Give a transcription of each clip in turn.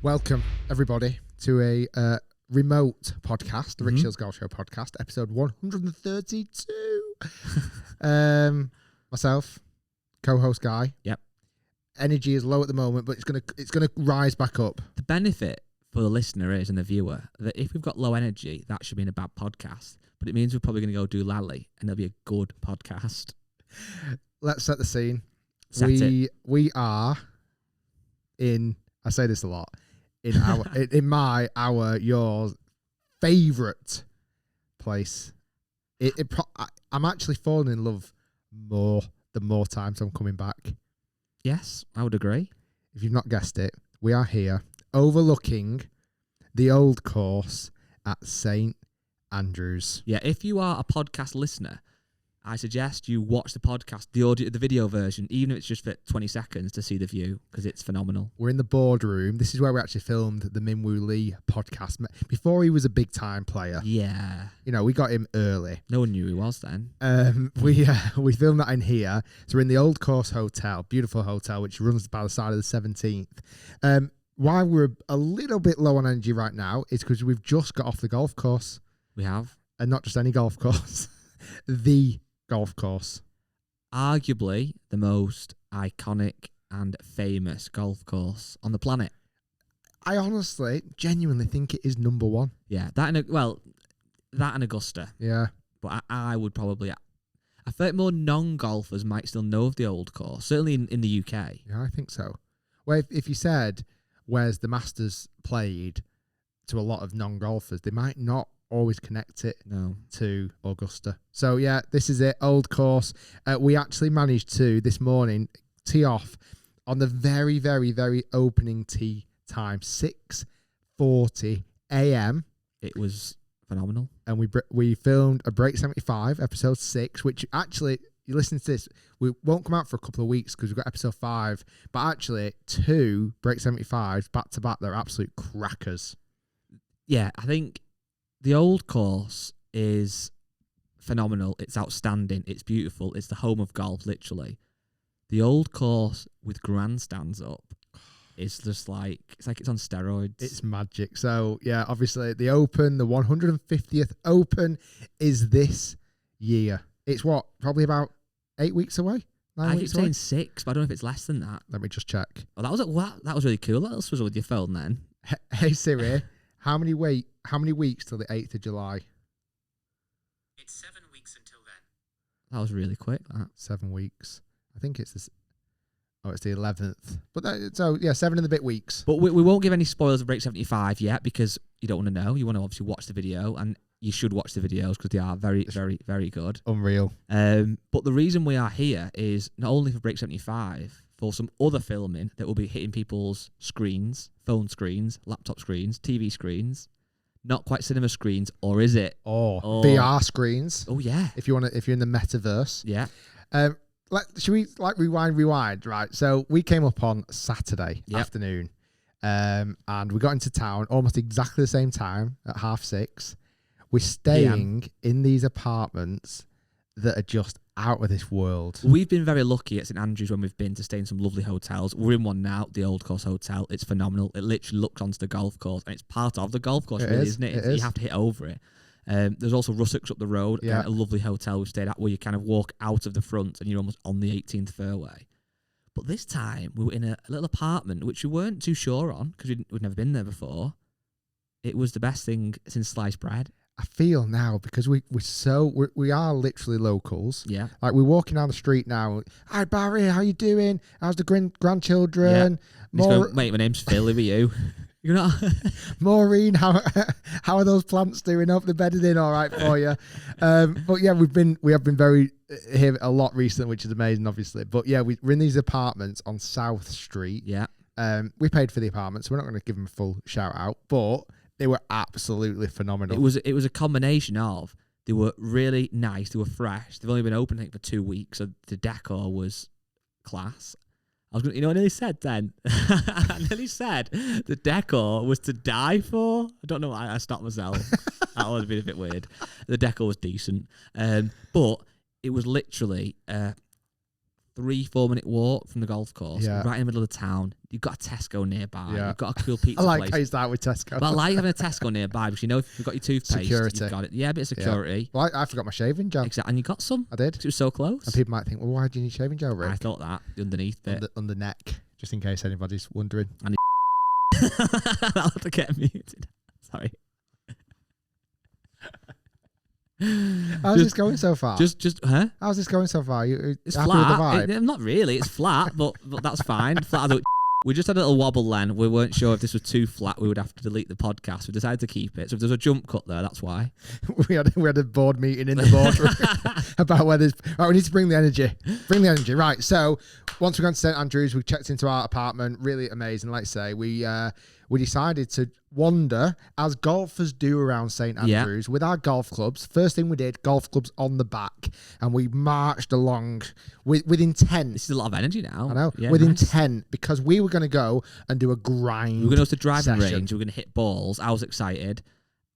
Welcome, everybody, to a remote podcast, the Rick Shiels Golf Show podcast, episode 132. Myself, co-host Guy. Yep. Energy is low at the moment, but it's gonna rise back up. The benefit for the listener is, and the viewer, that if we've got low energy, that should mean a bad podcast. But it means we're probably going to go do Lally, and it'll be a good podcast. Let's set the scene. We are in. I say this a lot. In our yours favourite place. I'm actually falling in love more the more times I'm coming back. Yes, I would agree. If you've not guessed it, we are here overlooking the old course at St. Andrews. Yeah, if you are a podcast listener, I suggest you watch the podcast, the video version, even if it's just for 20 seconds to see the view, because it's phenomenal. We're in the boardroom. This is where we actually filmed the Minwoo Lee podcast before he was a big time player. Yeah. You know, we got him early. No one knew he was then. We filmed that in here. So we're in the Old Course Hotel, beautiful hotel, which runs by the side of the 17th. Why we're a little bit low on energy right now is because we've just got off the golf course. We have. And not just any golf course. The golf course. Arguably the most iconic and famous golf course on the planet. I honestly, genuinely think it is number one. Yeah, that and Augusta. Yeah. But I would probably... I feel like more non-golfers might still know of the old course, certainly in the UK. Yeah, I think so. Well, if you said, where's the Masters played to a lot of non-golfers, they might not always connect it to Augusta. So yeah, this is it, Old Course. We actually managed to this morning tee off on the very, very, very opening tee time, 6:40 a.m. It was phenomenal, and we filmed a Break 75 episode 6, which actually, you listen to this, we won't come out for a couple of weeks because we've got episode 5, but actually 2 Break 75s back to back. They're absolute crackers. Yeah, I think the old course is phenomenal. It's outstanding. It's beautiful. It's the home of golf, literally. The old course with grandstands up is just like it's on steroids. It's magic. So yeah, obviously the Open, the 150th Open, is this year. It's what, probably about 8 weeks away. 9 I weeks keep away? saying 6, but I don't know if it's less than that. Let me just check. Oh, that was really cool. What else was with your phone then? Hey Siri, how many weeks till the 8th of July? It's 7 weeks until then. That was really quick. That 7 weeks. I think it's this. Oh, it's the 11th. But so yeah, 7 and a bit weeks. But we won't give any spoilers of Break 75 yet because you don't want to know. You want to obviously watch the video, and you should watch the videos because they are very, very, very good. Unreal. But the reason we are here is not only for Break 75, for some other filming that will be hitting people's screens, phone screens, laptop screens, TV screens, not quite cinema screens, or is it? Oh, VR screens. Oh yeah. If you're in the metaverse. Yeah. Should we rewind? Right. So we came up on Saturday afternoon, and we got into town almost exactly the same time at 6:30. We're staying in these apartments that are just out of this world. We've been very lucky at St Andrews when we've been to stay in some lovely hotels. We're in one now, the Old Course Hotel. It's phenomenal. It literally looks onto the golf course, and it's part of the golf course, isn't it? You have to hit over it. There's also Russock's up the road, a lovely hotel we've stayed at where you kind of walk out of the front and you're almost on the 18th fairway. But this time we were in a little apartment which we weren't too sure on because we'd never been there before. It was the best thing since sliced bread. I feel now because we are literally locals. Yeah. Like we're walking down the street now. Hi Barry, how you doing? How's the grandchildren? Yeah. Mate, my name's Phil. Who are you? You're not. Maureen, how are those plants doing? Hope they're bedded in all right for you. But yeah, we have been very here a lot recently, which is amazing, obviously. But yeah, we're in these apartments on South Street. Yeah. We paid for the apartments, so we're not going to give them a full shout out, but they were absolutely phenomenal. It was a combination of they were really nice, they were fresh. They've only been open I think for 2 weeks, so the decor was class. I was going, I nearly said then. I nearly said the decor was to die for. I don't know why I stopped myself. That would have been a bit weird. The decor was decent, but it was literally 3-4 minute walk from the golf course, Yeah. right in the middle of the town. You've got a Tesco nearby. Yeah. You've got a cool pizza I like place. how you start with Tesco. But I like having a Tesco nearby because you know if you've got your toothpaste, Security. you've got it. Yeah, a bit of security. Well, I forgot my shaving gel. Exactly. And you got some. I did. 'Cause it was so close. And people might think, well, why do you need shaving gel, Rick? I thought that, the underneath bit. Under neck, just in case anybody's wondering. I'll have to get muted. Sorry. How's this going so far? Huh? How's this going so far? You It's happy with the flat. vibe? Not really. It's flat, but that's fine. Flat. We just had a little wobble then. We weren't sure if this was too flat. We would have to delete the podcast. We decided to keep it. So if there's a jump cut there, that's why. we had a board meeting in the boardroom about whether right, we need to bring the energy. Right. So once we got to St Andrews, we checked into our apartment. Really amazing. Like I say, we decided to wander as golfers do around St Andrews with our golf clubs. First thing we did, golf clubs on the back, and we marched along with intent. This is a lot of energy now. I know, yeah, with nice. intent, because we were going to go and do a grind. We were going to go to the driving session. range. We were going to hit balls. I was excited.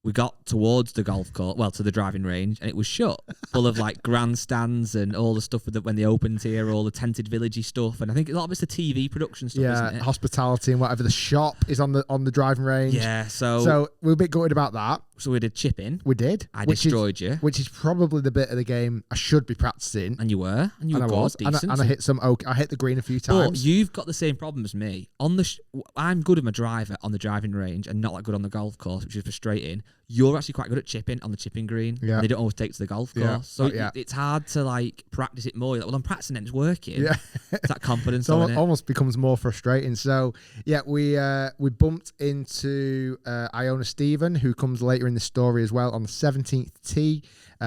We got towards the golf course, well, to the driving range, and it was shut, full of like grandstands and all the stuff when they opened here, all the tented villagey stuff. And I think a lot of it's the TV production stuff, isn't it? Hospitality and whatever. The shop is on the driving range. Yeah, so we're a bit gutted about that. So we did chipping. We did. I destroyed you. Which is probably the bit of the game I should be practicing. And you were. And you were good, decent. And I hit I hit the green a few But times. you've got the same problem as me. I'm good as a driver on the driving range and not that good on the golf course, which is frustrating. You're actually quite good at chipping on the chipping green. Yeah. And they don't always take to the golf course. Yeah. So it's hard to like practice it more. You're like, well, I'm practicing it, it's working. Yeah. It's that confidence. So it almost becomes more frustrating. So yeah, we bumped into Iona Stephen, who comes later in the story as well, on the 17th tee.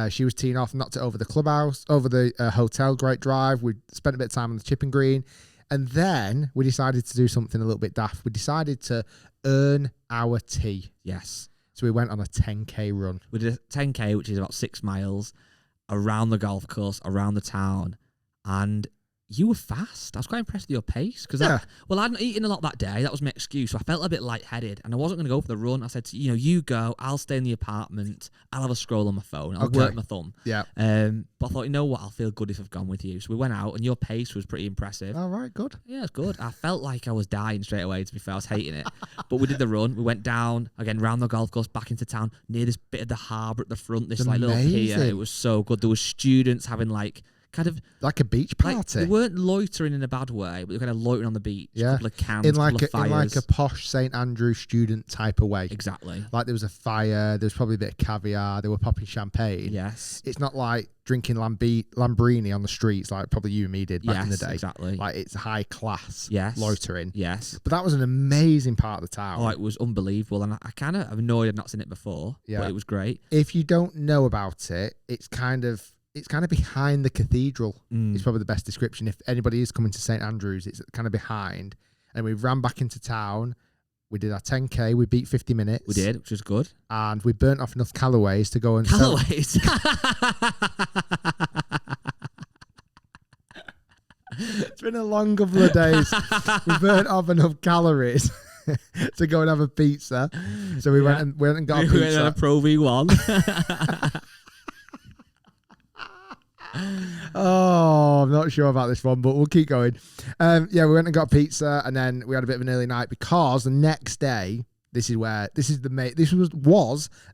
She was teeing off, knocked it over the hotel. Great drive. We spent a bit of time on the chipping green, and then we decided to do something a little bit daft. We decided to earn our tee. Yes. So we went on a 10K run. We did a 10K, which is about 6 miles, around the golf course, around the town, and you were fast. I was quite impressed with your pace because I'd not eaten a lot that day. That was my excuse. So I felt a bit lightheaded and I wasn't going to go for the run. I said, you go, I'll stay in the apartment. I'll have a scroll on my phone. I'll work my thumb. Yeah. But I thought, you know what? I'll feel good if I've gone with you. So we went out and your pace was pretty impressive. All right, good. Yeah, it's good. I felt like I was dying straight away, to be fair. I was hating it. But we did the run. We went down, again, round the golf course, back into town, near this bit of the harbour at the front, this like little pier. It was so good. There was students having kind of like a beach party. They weren't loitering in a bad way, but they were kind of loitering on the beach. Yeah, a couple of cans, in couple of fires. in like a posh St Andrew student type of way. Exactly. Like there was a fire, there was probably a bit of caviar, they were popping champagne. Yes. It's not like drinking Lambrini on the streets like probably you and me did back in the day. Exactly. Like it's high class. Yes. Loitering. Yes. But that was an amazing part of the town. Oh, it was unbelievable, and I kind of annoyed I'd not seen it before. Yeah. But it was great. If you don't know about it, it's kind of behind the cathedral. It's probably the best description. If anybody is coming to St Andrews, it's kind of behind. And we ran back into town. We did our 10K. We beat 50 minutes. We did, which was good. And we burnt off enough calories to go and... Calories? It's been a long couple of days. We burnt off enough calories to go and have a pizza. So we went and got a pizza. We went on a Pro V1. Oh, I'm not sure about this one, but we'll keep going. We went and got pizza, and then we had a bit of an early night because the next day, this was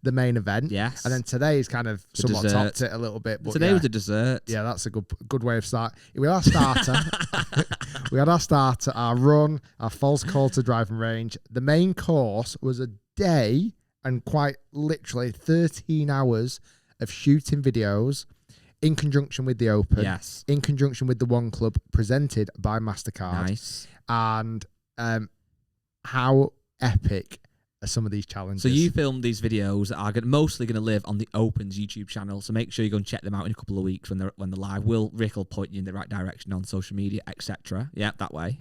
the main event. Yes. And then today is kind of somewhat topped it a little bit. But today was a dessert. Yeah, that's a good way of starting. We had our starter. Our run, our false call to driving range. The main course was a day and quite literally 13 hours of shooting videos in conjunction with the Open. Yes. In conjunction with the One Club, presented by MasterCard. Nice. And how epic are some of these challenges? So you filmed these videos that are mostly going to live on the Open's YouTube channel. So make sure you go and check them out in a couple of weeks when they're live. Rick will point you in the right direction on social media, etc. Yeah, that way.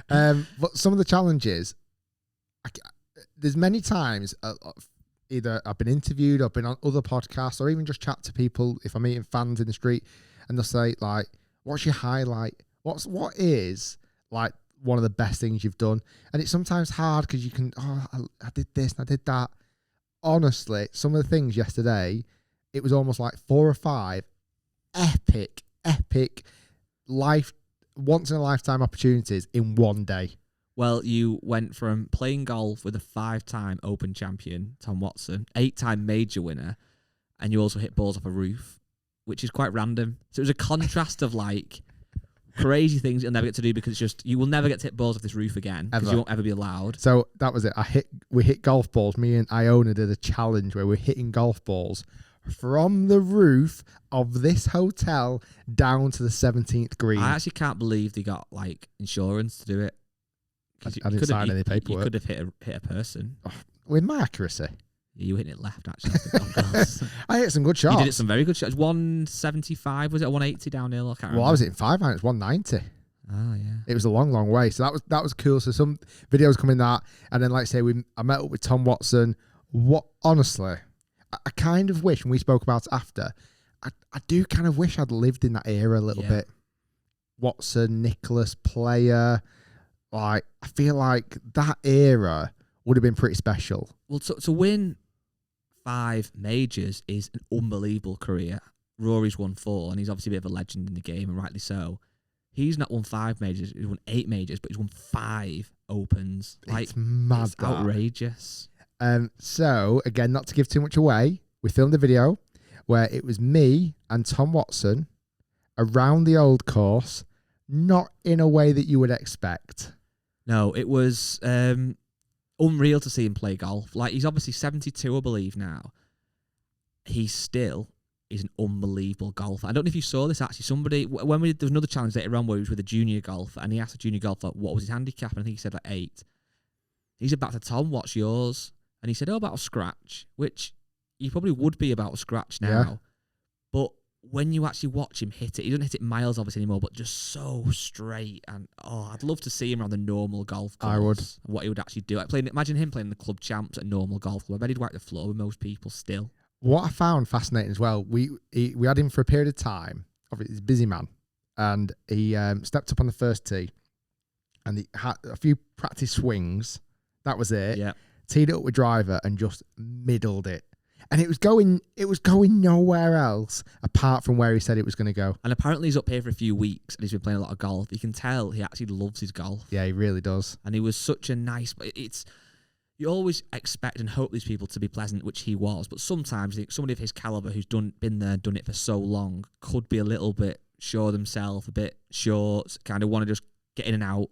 But some of the challenges, there's many times either I've been interviewed, I've been on other podcasts, or even just chat to people if I'm meeting fans in the street, and they'll say like, "What's your highlight? What is like one of the best things you've done?" And it's sometimes hard because you can, I did this and I did that. Honestly, some of the things yesterday, it was almost like 4 or 5 epic once in a lifetime opportunities in one day. Well, you went from playing golf with a 5-time Open champion, Tom Watson, 8-time major winner, and you also hit balls off a roof, which is quite random. So it was a contrast of like crazy things you'll never get to do because it's just you will never get to hit balls off this roof again because you won't ever be allowed. So that was it. We hit golf balls. Me and Iona did a challenge where we're hitting golf balls from the roof of this hotel down to the 17th green. I actually can't believe they got like insurance to do it. I didn't sign any paperwork. You could have hit a person. Oh, with my accuracy. Yeah, you were hitting it left, actually. I hit some good shots. You did it some very good shots. 175, was it? 180 downhill? I can't remember. Well, I was hitting 5 iron. It's 190. Oh, yeah. It was a long, long way. So that was cool. So some videos coming that. And then, like I say, I met up with Tom Watson. Honestly, I kind of wish, when we spoke about it after, I do kind of wish I'd lived in that era a little bit. Watson, Nicholas, Player. Like, I feel like that era would have been pretty special. Well, to win 5 majors is an unbelievable career. Rory's won 4, and he's obviously a bit of a legend in the game, and rightly so. He's not won 5 majors. He's won 8 majors, but he's won 5 Opens. Like, it's mad. It's outrageous. So, again, not to give too much away, we filmed a video where it was me and Tom Watson around the old course, not in a way that you would expect. No, it was unreal to see him play golf. Like, he's obviously 72, I believe, now. He still is an unbelievable golfer. I don't know if you saw this, actually. There was another challenge later on where he was with a junior golfer, and he asked the junior golfer what was his handicap, and I think he said like 8. He's about to Tom, what's yours? And he said, about a scratch, which he probably would be about a scratch now. Yeah. But when you actually watch him hit it, he doesn't hit it miles obviously anymore, but just so straight. And I'd love to see him around the normal golf course. I would. What he would actually do. Imagine him playing the club champs at a normal golf club. I bet he'd wipe the floor with most people still. What I found fascinating as well, we had him for a period of time. Obviously, he's a busy man. And he stepped up on the first tee. And he had a few practice swings. That was it. Yeah. Teed it up with driver and just middled it. And it was going nowhere else apart from where he said it was going to go. And apparently he's up here for a few weeks and he's been playing a lot of golf. You can tell he actually loves his golf. Yeah, he really does. And he was such a nice... You always expect and hope these people to be pleasant, which he was. But sometimes somebody of his caliber who's been there and done it for so long could be a little bit sure of themselves, a bit short, kind of want to just get in and out.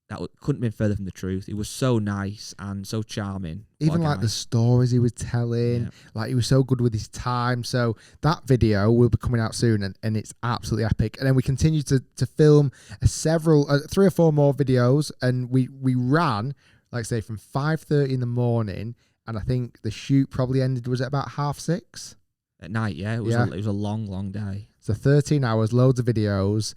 That couldn't have been further from the truth. He was so nice and so charming. Even like the stories he was telling, like he was so good with his time. So that video will be coming out soon, and it's absolutely epic. And then we continued to film 3 or 4 more videos, and we ran, like I say, from 5:30 in the morning, and I think the shoot probably ended, was it about 6:30? At night, yeah. It was a long, long day. So 13 hours, loads of videos.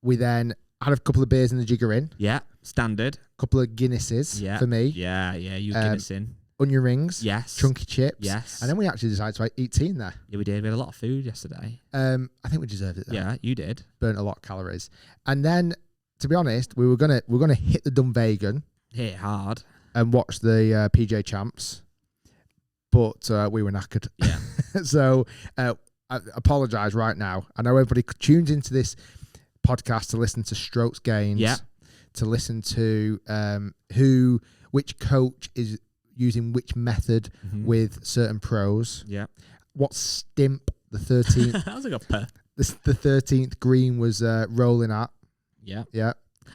We then had a couple of beers in the Jigger Inn. Yeah, standard. Couple of Guinnesses for me. Yeah, you Guinness in. Onion rings. Yes. Chunky chips. Yes. And then we actually decided to eat teen there. Yeah, we did. We had a lot of food yesterday. I think we deserved it though. Yeah, you did. Burnt a lot of calories. And then, to be honest, we were gonna hit the Dunvegan. Hit it hard. And watch the PJ Champs. But we were knackered. Yeah. So I apologise right now. I know everybody tunes into this podcast to listen to strokes gains, to listen to which coach is using which method with certain pros. Yeah. What stimp the 13th that was like a purr. The 13th green was rolling at. Yeah. Yeah.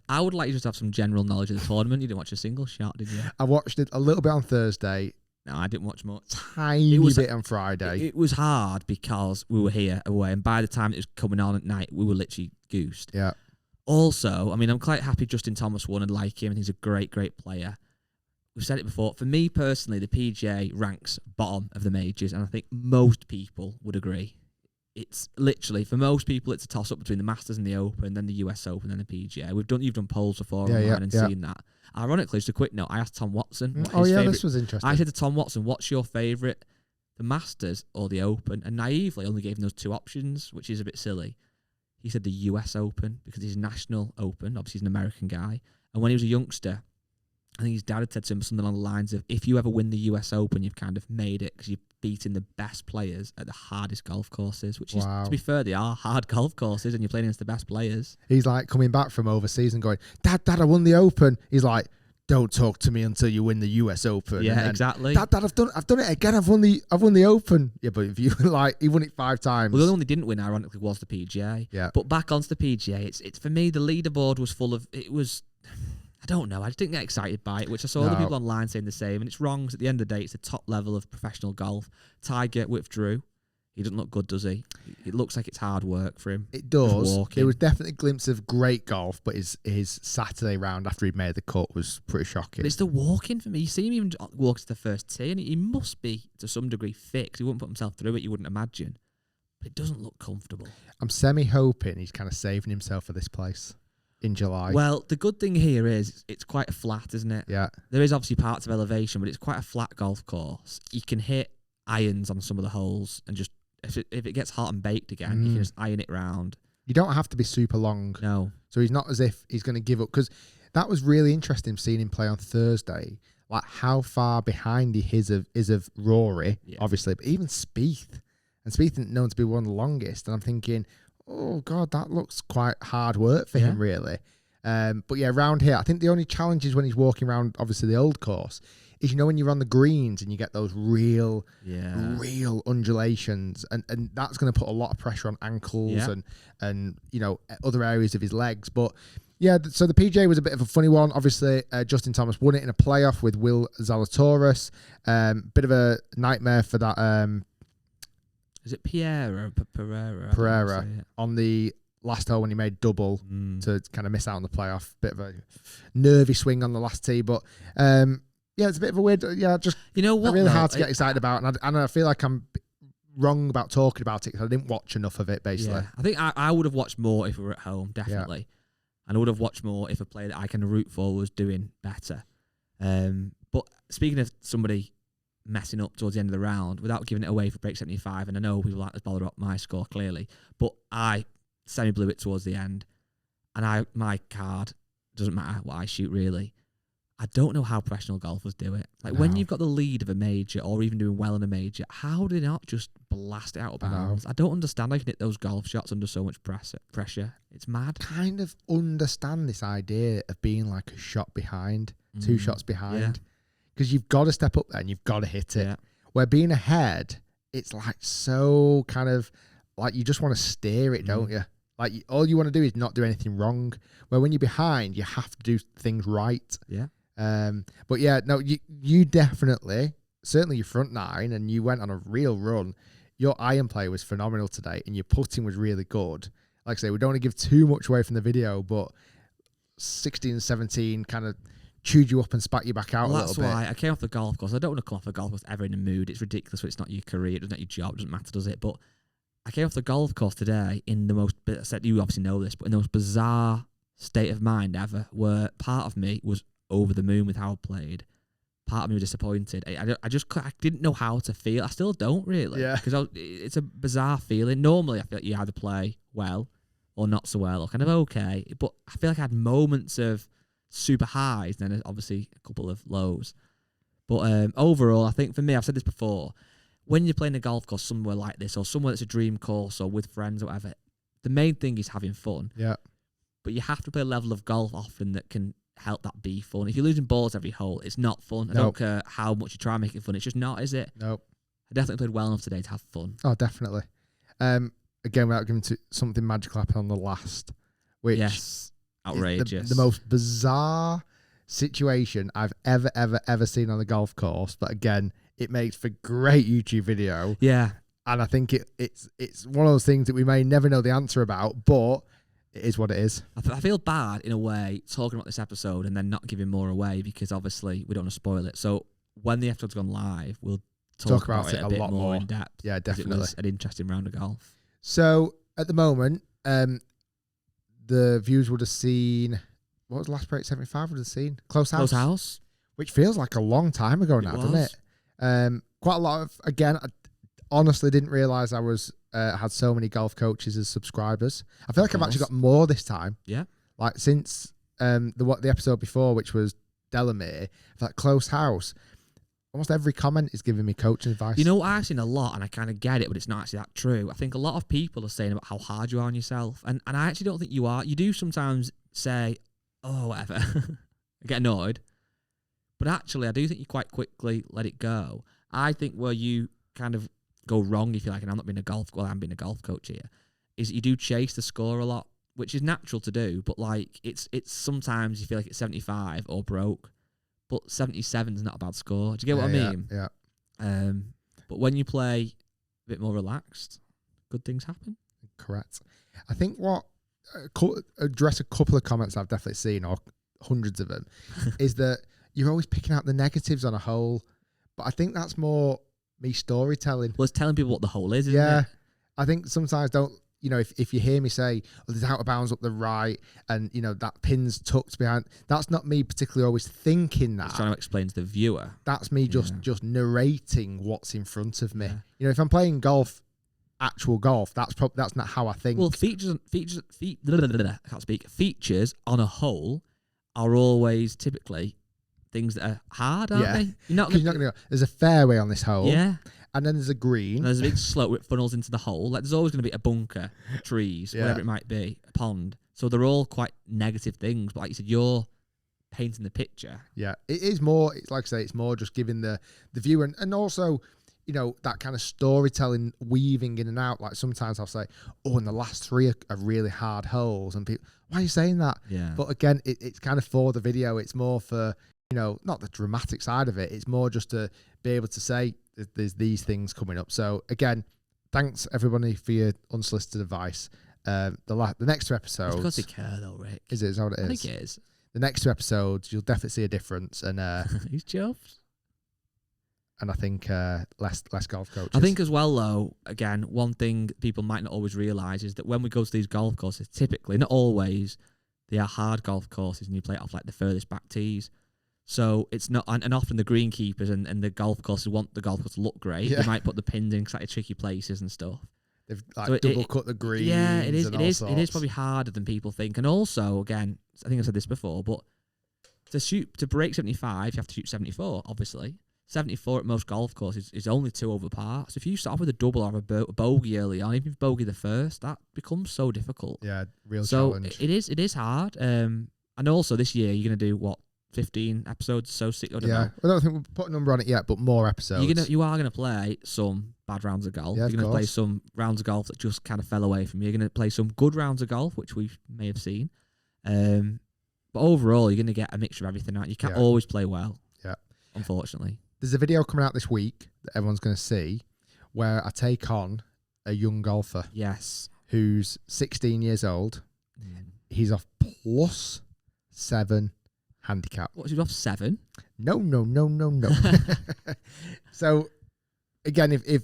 I would like you just to have some general knowledge of the tournament. You didn't watch a single shot, did you? I watched it a little bit on Thursday. No, I didn't watch much. Tiny bit on Friday. It was hard because we were here away, and by the time it was coming on at night, we were literally goosed. Yeah. Also, I mean, I'm quite happy Justin Thomas won and like him, and he's a great, great player. We've said it before. For me personally, the PGA ranks bottom of the majors, and I think most people would agree. It's literally, for most people, it's a toss-up between the Masters and the Open, then the US Open, then the PGA. You've done polls before online and seen that. Ironically, just a quick note, I asked Tom Watson what his favourite... this was interesting. I said to Tom Watson, what's your favourite, the Masters or the Open? And naively, only gave him those 2 options, which is a bit silly. He said the US Open, because he's National Open. Obviously, he's an American guy. And when he was a youngster, I think his dad had said to him something along the lines of, if you ever win the US Open, you've kind of made it, because you've beating the best players at the hardest golf courses, which is, to be fair, they are hard golf courses and you're playing against the best players. He's like coming back from overseas and going, Dad, I won the Open. He's like, don't talk to me until you win the US Open. Yeah, exactly. Dad, I've done it again. I've won the Open. Yeah, but if you he won it 5 times. Well, the only one they didn't win, ironically, was the PGA. Yeah. But back onto the PGA, it's for me, the leaderboard was full of, it was, I don't know, I just didn't get excited by it, which I saw other people online saying the same, and it's wrong, because at the end of the day, it's the top level of professional golf. Tiger withdrew. He doesn't look good, does he? It looks like it's hard work for him. It does. There was definitely a glimpse of great golf, but his Saturday round after he'd made the cut was pretty shocking. But it's the walking for me. You see him even walk to the first tee, and he must be, to some degree, fixed. He wouldn't put himself through it, you wouldn't imagine. But it doesn't look comfortable. I'm semi-hoping he's kind of saving himself for this place in July. Well, the good thing here is it's quite a flat, isn't it? Yeah. There is obviously parts of elevation, but it's quite a flat golf course. You can hit irons on some of the holes and just, if it gets hot and baked again, you can just iron it round. You don't have to be super long. No. So he's not as if he's going to give up. Because that was really interesting seeing him play on Thursday. Like how far behind he is of Rory, obviously, but even Spieth. And Spieth isn't known to be one of the longest. And I'm thinking, oh, God, that looks quite hard work for him, really. But yeah, around here, I think the only challenge is when he's walking around, obviously, the old course, is, when you're on the greens and you get those real undulations, and that's going to put a lot of pressure on ankles and other areas of his legs. But yeah, so the PGA was a bit of a funny one. Obviously, Justin Thomas won it in a playoff with Will Zalatoris. Bit of a nightmare for that. Is it Pereira? Pereira on the last hole when he made double to kind of miss out on the playoff. Bit of a nervy swing on the last tee, but yeah, it's a bit of a weird. Yeah, just really hard to get excited about, and I feel like I'm wrong about talking about it because I didn't watch enough of it. Basically, yeah. I think I would have watched more if we were at home, definitely, and I would have watched more if a player that I can root for was doing better. But speaking of somebody messing up towards the end of the round, without giving it away for break 75, and I know people like to bother up my score clearly, but I semi blew it towards the end, and my card doesn't matter what I shoot really. I don't know how professional golfers do it. Like when you've got the lead of a major or even doing well in a major, how do they not just blast it out of bounds? I don't understand how you can hit those golf shots under so much pressure. It's mad. Kind of understand this idea of being like a shot behind, 2 shots behind, because you've got to step up there and you've got to hit it. Where being ahead, it's like so kind of like you just want to steer it, don't you? Like all you want to do is not do anything wrong. Where when you're behind, you have to do things right. Yeah. But yeah, no, you definitely, certainly your front 9, and you went on a real run. Your iron play was phenomenal today, and your putting was really good. Like I say, we don't want to give too much away from the video, but 16 and 17 kind of chewed you up and spat you back out a little bit. That's why I came off the golf course. I don't want to come off the golf course ever in a mood. It's ridiculous when it's not your career, it's not your job, it doesn't matter, does it? But I came off the golf course today in the most, you obviously know this, but in the most bizarre state of mind ever, where part of me was over the moon with how I played. Part of me was disappointed. I didn't know how to feel. I still don't really. Yeah. Because it's a bizarre feeling. Normally, I feel like you either play well or not so well, or kind of okay. But I feel like I had moments of super highs, and then obviously a couple of lows. But overall, I think for me, I've said this before, when you're playing a golf course somewhere like this, or somewhere that's a dream course, or with friends or whatever, the main thing is having fun. Yeah. But you have to play a level of golf often that can help that be fun. If you're losing balls every hole, it's not fun. I don't care how much you try and make it fun. It's just not, is it? Nope. I definitely played well enough today to have fun. Oh, definitely. Again, without giving something magical happened on the last, which outrageous. The most bizarre situation I've ever seen on the golf course. But again, it makes for great YouTube video. Yeah. And I think it's one of those things that we may never know the answer about, but it is what it is. I feel bad in a way talking about this episode and then not giving more away because obviously we don't want to spoil it. So when the episode's gone live, we'll talk about it a bit more in depth. Yeah, definitely. It was an interesting round of golf. So at the moment, the viewers would have seen, what was the last break 75 would have seen? Close House. Which feels like a long time ago now, doesn't it? Quite a lot of, again, I honestly didn't realise I was had so many golf coaches as subscribers. I feel like I've actually got more this time. Yeah. Like since the episode before, which was Delamere, that Close House, almost every comment is giving me coaching advice. You know what I've seen a lot, and I kind of get it, but it's not actually that true. I think a lot of people are saying about how hard you are on yourself, and I actually don't think you are. You do sometimes say, oh, whatever, I get annoyed, but actually I do think you quite quickly let it go. I think where you kind of go wrong, if you like, and I'm not being a golf coach here, is that you do chase the score a lot, which is natural to do, but like it's sometimes you feel like it's 75 or broke. But 77 is not a bad score. Do you get what I mean? Yeah. But when you play a bit more relaxed, good things happen. Correct. I think what address a couple of comments I've definitely seen, or hundreds of them, is that you're always picking out the negatives on a hole. But I think that's more me storytelling. Well, it's telling people what the hole is, isn't it? I think sometimes if you hear me say, oh, there's out of bounds up the right, and that pin's tucked behind, that's not me particularly always thinking that. It's trying to explain to the viewer. That's me just narrating what's in front of me. Yeah. If I'm playing actual golf, that's not how I think. Well, features on a hole are always typically things that are hard, aren't they? You're not going to go, there's a fairway on this hole. Yeah. And then there's a green. And there's a big slope that funnels into the hole. Like, there's always going to be a bunker, trees, whatever it might be, a pond. So they're all quite negative things. But like you said, you're painting the picture. Yeah, it is more. It's like I say, it's more just giving the viewer and also, that kind of storytelling weaving in and out. Like sometimes I'll say, oh, and the last three are really hard holes, and people, why are you saying that? Yeah. But again, it's kind of for the video. It's more for not the dramatic side of it. It's more just to be able to say there's these things coming up. So again, thanks everybody for your unsolicited advice. The next two episodes, it's because they care though, Rick. Is that what it is? I think it is. The next two episodes, you'll definitely see a difference, and he's chuffed. And I think less golf coaches. I think as well though, again, one thing people might not always realise is that when we go to these golf courses, typically, not always, they are hard golf courses, and you play it off like the furthest back tees. So it's not, and often the greenkeepers and the golf courses want the golf course to look great. They might put the pins in slightly tricky places and stuff. They've double cut the greens. Yeah, it is. And it is probably harder than people think. And also, again, I think I said this before, but to break 75, you have to shoot 74. Obviously, 74 at most golf courses is only 2 over par. So if you start off with a double or a bogey early on, even if you bogey the first, that becomes so difficult. Yeah, real challenge. So it is hard. And also this year you're going to do what? 15 episodes, so 6. I don't know. I don't think we've put a number on it yet, but more episodes. You are gonna play some bad rounds of golf. Yeah, you're gonna play some rounds of golf that just kind of fell away from you. You're gonna play some good rounds of golf, which we may have seen. But overall, you're gonna get a mixture of everything out. You can't always play well. Yeah, unfortunately. There's a video coming out this week that everyone's gonna see, where I take on a young golfer. Yes. Who's 16 years old. He's off +7 handicap. What, is he off 7? No. So again, if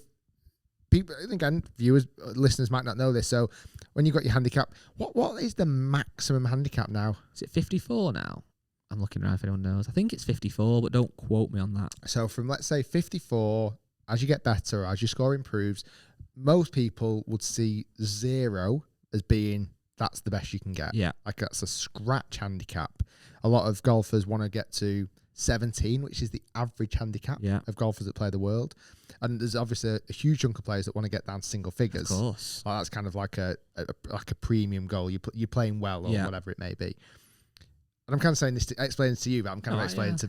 people, again, viewers, listeners might not know this. So when you got your handicap, what is the maximum handicap now? Is it 54 now? I'm looking around if anyone knows. I think it's 54, but don't quote me on that. So from, let's say, 54, as you get better, as your score improves, most people would see 0 as being that's the best you can get. Yeah. Like that's a scratch handicap. A lot of golfers want to get to 17, which is the average handicap of golfers that play the world. And there's obviously a huge chunk of players that want to get down to single figures. Of course. Like that's kind of like a premium goal. You're playing well or whatever it may be. And I'm kind of saying this to explain this to you, but I'm kind of explaining to...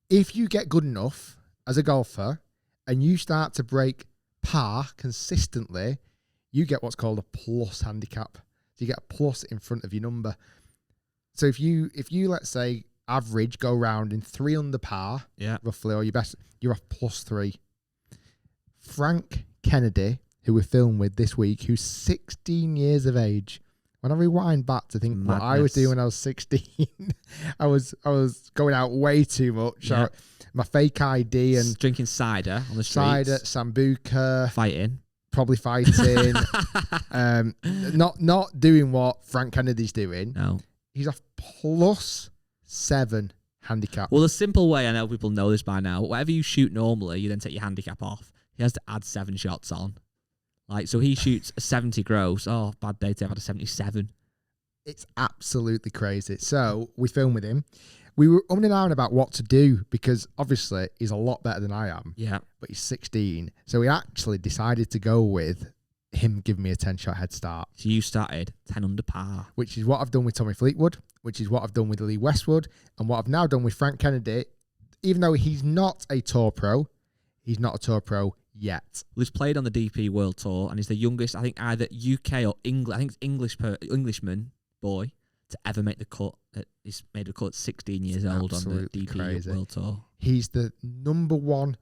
If you get good enough as a golfer and you start to break par consistently, you get what's called a plus handicap. So you get a plus in front of your number. So if you let's say average go round in 3 under par, roughly, or you're off +3. Frank Kennedy, who we filmed with this week, who's 16 years of age. When I rewind back to think what I was doing when I was 16, I was going out way too much. Yeah. My fake ID and drinking cider on the streets. Cider, Sambuca, probably fighting. Not doing what Frank Kennedy's doing. No. He's off +7 handicap. Well, the simple way, I know people know this by now, whatever you shoot normally, you then take your handicap off. He has to add 7 shots on. Like, so he shoots a 70 gross. Oh, bad day to have had a 77. It's absolutely crazy. So we filmed with him. we were umming and ahhing about what to do because obviously he's a lot better than I am. Yeah. But he's 16. So we actually decided to go with him giving me a 10-shot head start. So you started 10 under par. Which is what I've done with Tommy Fleetwood, which is what I've done with Lee Westwood, and what I've now done with Frank Kennedy. Even though he's not a tour pro, he's not a tour pro yet. Well, he's played on the DP World Tour, and he's the youngest, I think, either UK or English. I think it's Englishman boy to ever make the cut. He's made the cut at 16 years old on the DP World Tour. He's the number 1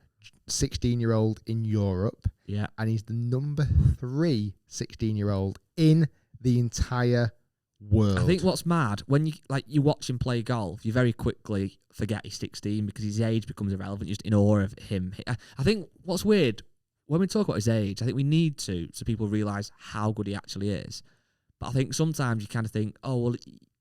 16-year-old in Europe. Yeah. And he's the number 3 16-year-old in the entire world. I think what's mad, when you watch him play golf, you very quickly forget he's 16 because his age becomes irrelevant. You're just in awe of him. I think what's weird, when we talk about his age, I think we need to, so people realise how good he actually is. But I think sometimes you kind of think, oh, well,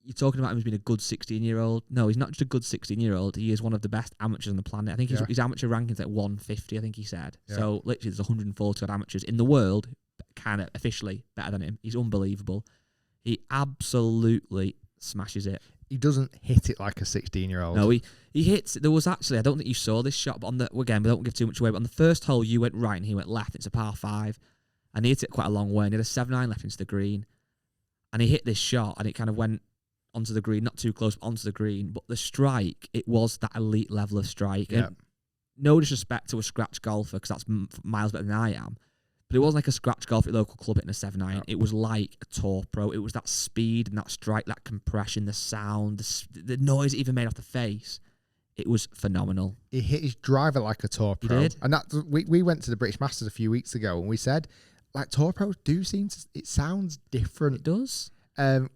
you're talking about him as being a good 16-year-old. No, he's not just a good 16-year-old. He is one of the best amateurs on the planet. I think his amateur ranking's like 150, I think he said. Yeah. So literally there's 140 odd amateurs in the world kind of officially better than him. He's unbelievable. He absolutely smashes it. He doesn't hit it like a 16-year-old. No, he hits. There was actually, I don't think you saw this shot, but again, we don't give too much away, but on the first hole, you went right and he went left. It's a par 5. And he hit it quite a long way. And he had a 7-9 left into the green. And he hit this shot and it kind of went onto the green, not too close, but onto the green. But the strike, it was that elite level of strike. Yeah. And no disrespect to a scratch golfer, because that's miles better than I am. But it wasn't like a scratch golf at a local club hitting a 7-9. No. It was like a tour pro. It was that speed and that strike, that compression, the sound, the noise it even made off the face. It was phenomenal. He hit his driver like a tour pro. He did. And we went to the British Masters a few weeks ago and we said, like, tour pros do seem to, it sounds different. It does. And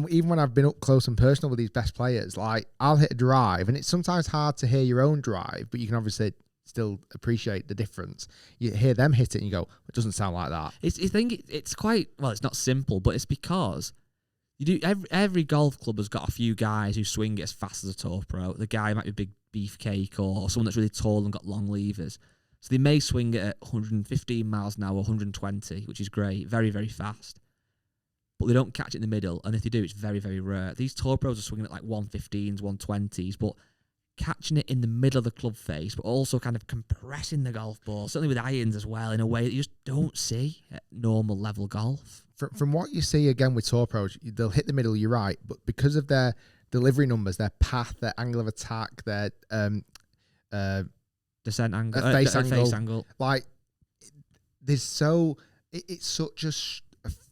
even when I've been up close and personal with these best players, like, I'll hit a drive and it's sometimes hard to hear your own drive, but you can obviously still appreciate the difference. You hear them hit it and you go, it doesn't sound like that. You think it's quite, well, it's not simple, but it's because you do every golf club has got a few guys who swing it as fast as a tour pro. The guy might be a big beefcake or someone that's really tall and got long levers. So they may swing it at 115 miles an hour, 120, which is great, very, very fast. But they don't catch it in the middle, and if they do, it's very, very rare. These tour pros are swinging at like 115s, 120s, but catching it in the middle of the club face, but also kind of compressing the golf ball, certainly with irons as well, in a way that you just don't see at normal level golf. From what you see, again, with tour pros, they'll hit the middle, you're right, but because of their delivery numbers, their path, their angle of attack, their descent angle, face angle. Like, there's it's such a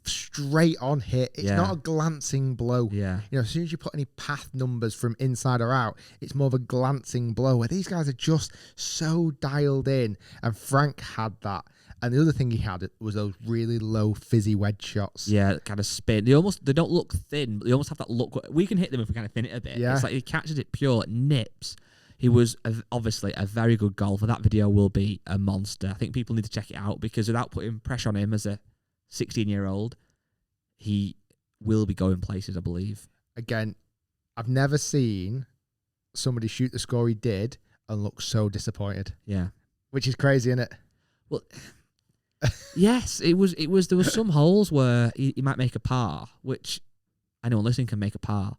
straight on hit. It's not a glancing blow. Yeah. You know, as soon as you put any path numbers from inside or out, it's more of a glancing blow where these guys are just so dialed in. And Frank had that. And the other thing he had was those really low fizzy wedge shots. Yeah, kind of spin. They don't look thin, but they almost have that look. We can hit them if we kind of thin it a bit. Yeah. It's like he catches it pure, it nips. He was obviously a very good golfer. That video will be a monster. I think people need to check it out because without putting pressure on him as a 16-year-old, he will be going places, I believe. Again, I've never seen somebody shoot the score he did and look so disappointed. Yeah. Which is crazy, isn't it? Well, yes, it was. There were some holes where he might make a par, which anyone listening can make a par,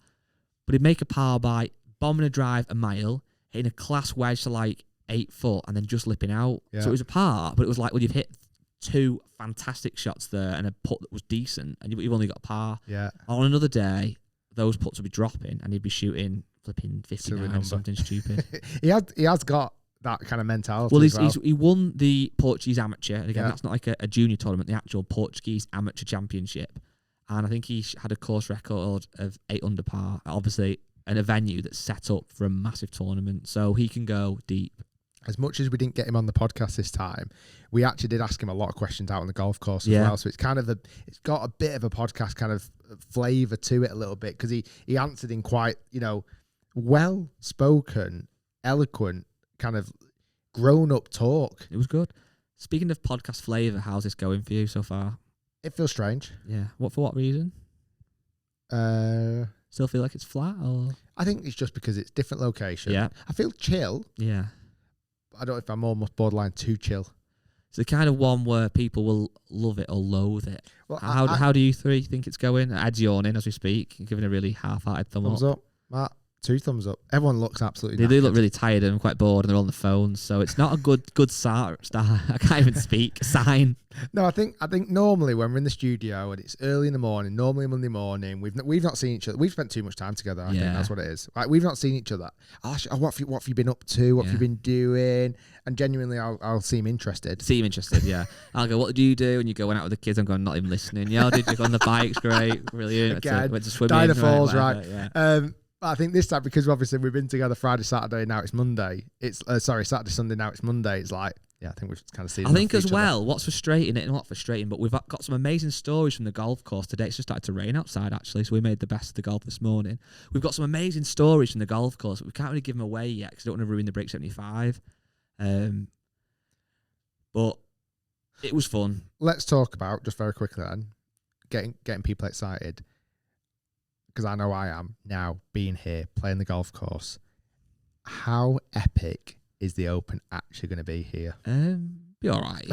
but he'd make a par by bombing a drive a mile, hitting a class wedge to like 8 foot, and then just lipping out. Yeah. So it was a par, but it was like, well, you've hit 2 fantastic shots there and a putt that was decent, and you've only got a par. Yeah. On another day, those putts would be dropping, and he'd be shooting flipping 59, something stupid. He has got that kind of mentality. Well, he won the Portuguese Amateur, and again, that's not like a junior tournament, the actual Portuguese Amateur Championship. And I think he had a course record of 8 under par, obviously, in a venue that's set up for a massive tournament, so he can go deep. As much as we didn't get him on the podcast this time, we actually did ask him a lot of questions out on the golf course as well. So it's kind of it's got a bit of a podcast kind of flavour to it a little bit because he answered in quite, well spoken, eloquent, kind of grown up talk. It was good. Speaking of podcast flavour, how's this going for you so far? It feels strange. Yeah. For what reason? Still feel like it's flat, or? I think it's just because it's different location. Yeah. I feel chill. Yeah. I don't know if I'm almost borderline too chill. It's the kind of one where people will love it or loathe it. Well, how do you three think it's going? Ed's yawning as we speak, giving a really half-hearted thumbs up. Matt, 2 thumbs up. Everyone looks absolutely They knackered. do look really tired and quite bored, and they're on the phone, so it's not a good start. I can't even speak. Sign. No, I think normally when we're in the studio and it's early in the morning, normally Monday morning, we've not seen each other. We've spent too much time together. I think that's what it is. Like, we've not seen each other. What have you been up to? What have you been doing? And genuinely, I'll seem interested. Yeah. I'll go, what did you do? And you go, went out with the kids. I'm going, not even listening. Yeah, did you go on the bikes? Great, brilliant. Again, went to swimming. Dinosaurs, right? Yeah. But I think this time, because obviously we've been together Friday, Saturday, now it's Monday. It's Saturday, Sunday, now it's Monday. It's like, yeah, I think we've kind of seen. I think as well, what's frustrating, but we've got some amazing stories from the golf course today. It's just started to rain outside, actually, so we made the best of the golf this morning. We've got some amazing stories from the golf course, but we can't really give them away yet because I don't want to ruin the Break 75. But it was fun. Let's talk about, just very quickly then, getting people excited. Because I know I am now, being here, playing the golf course. How epic is the Open actually going to be here? Be all right.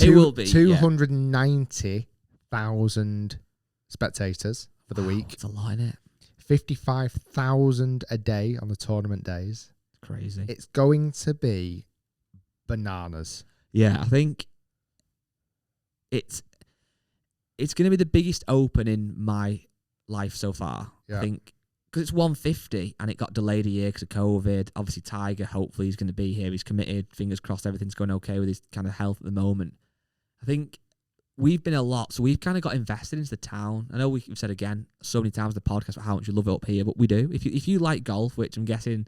It will be. 290,000 spectators for the week. That's a lot, isn't it? 55,000 a day on the tournament days. Crazy. It's going to be bananas. Yeah, I think it's going to be the biggest Open in my life so far. Yeah. I think because it's 150 and it got delayed a year because of COVID. Obviously, Tiger, hopefully, he's going to be here. He's committed. Fingers crossed, everything's going okay with his kind of health at the moment. I think we've been a lot, so we've kind of got invested into the town. I know we've said again so many times in the podcast about how much you love it up here, but we do. If you like golf, which I'm guessing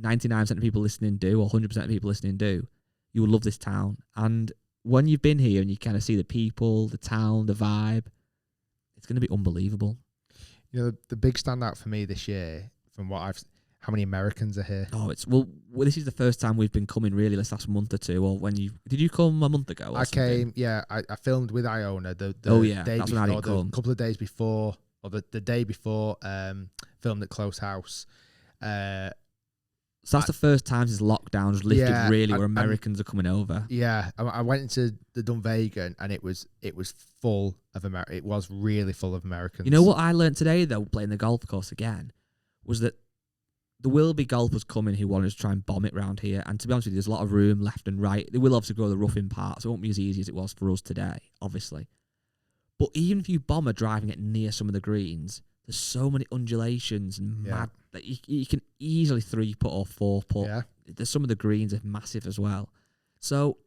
99% of people listening do, or 100% of people listening do, you will love this town. And when you've been here and you kind of see the people, the town, the vibe, it's going to be unbelievable. You know, the big standout for me this year, from what how many Americans are here? Oh, well, this is the first time we've been coming really this last month or two. Or did you come a month ago? I came, yeah. I filmed with Iona the day that's before, when I didn't come. A couple of days before, or the day before, filmed at Close House. So that's the first time since lockdown was lifted, really, where Americans are coming over. Yeah, I went into the Dunvegan and it was full of Americans. It was really full of Americans. You know what I learned today, though, playing the golf course again, was that there will be golfers coming who want to try and bomb it round here. And to be honest with you, there's a lot of room left and right. They will obviously go the roughing parts. It won't be as easy as it was for us today, obviously. But even if you bomber driving it near some of the greens, there's so many undulations and mad that you can easily 3-putt or 4-putt. Yeah. There's some of the greens are massive as well. So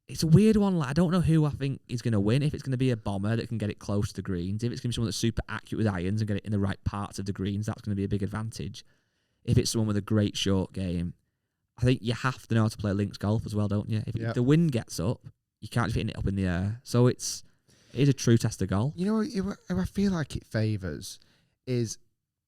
it's a weird one. Like, I don't know who I think is going to win. If it's going to be a bomber that can get it close to the greens, if it's going to be someone that's super accurate with irons and get it in the right parts of the greens, that's going to be a big advantage. If it's someone with a great short game, I think you have to know how to play links golf as well, don't you? If the wind gets up, you can't just hit it up in the air. So it is a true test of golf. You know, who I feel like it favours is,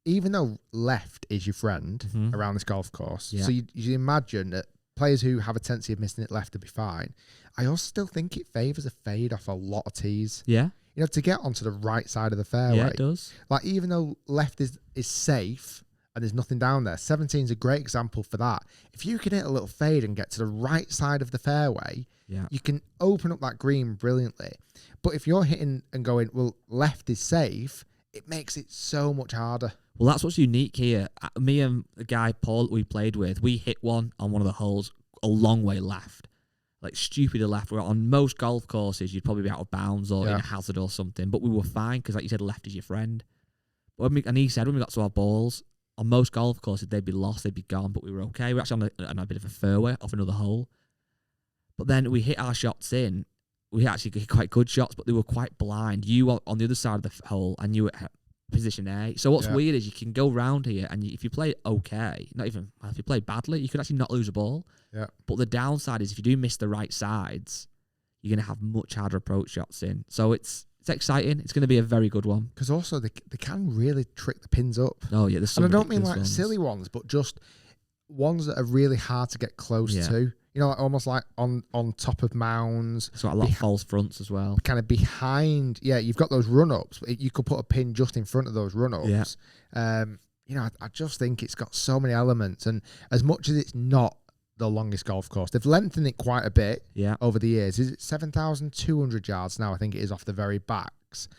even though left is your friend around this golf course, so you imagine that players who have a tendency of missing it left to be fine. I also still think it favours a fade off a lot of tees. Yeah. You know, to get onto the right side of the fairway. Yeah, it does. Like, even though left is safe and there's nothing down there, 17 is a great example for that. If you can hit a little fade and get to the right side of the fairway, you can open up that green brilliantly. But if you're hitting and going, well, left is safe, it makes it so much harder. Well, that's what's unique here. Me and the guy, Paul, that we played with, we hit one on one of the holes a long way left. Like, stupid left. We're on most golf courses, you'd probably be out of bounds or in a hazard or something. But we were fine because, like you said, left is your friend. And he said when we got to our balls, on most golf courses, they'd be lost, they'd be gone, but we were okay. We were actually on a bit of a fairway off another hole. But then we hit our shots in. We actually hit quite good shots, but they were quite blind. You were on the other side of the hole, and you were at position A. So what's weird is you can go round here, and if you play okay, if you play badly, you could actually not lose a ball. Yeah. But the downside is if you do miss the right sides, you're going to have much harder approach shots in. So it's exciting. It's going to be a very good one. Because also they can really trick the pins up. Oh, yeah. And I don't mean like silly ones, but just ones that are really hard to get close to. You know, like almost like on top of mounds. So a lot of false fronts as well. Kind of behind. Yeah, you've got those run-ups. But you could put a pin just in front of those run-ups. Yeah. You know, I just think it's got so many elements. And as much as it's not the longest golf course, they've lengthened it quite a bit over the years. Is it 7,200 yards now? I think it is off the very backs.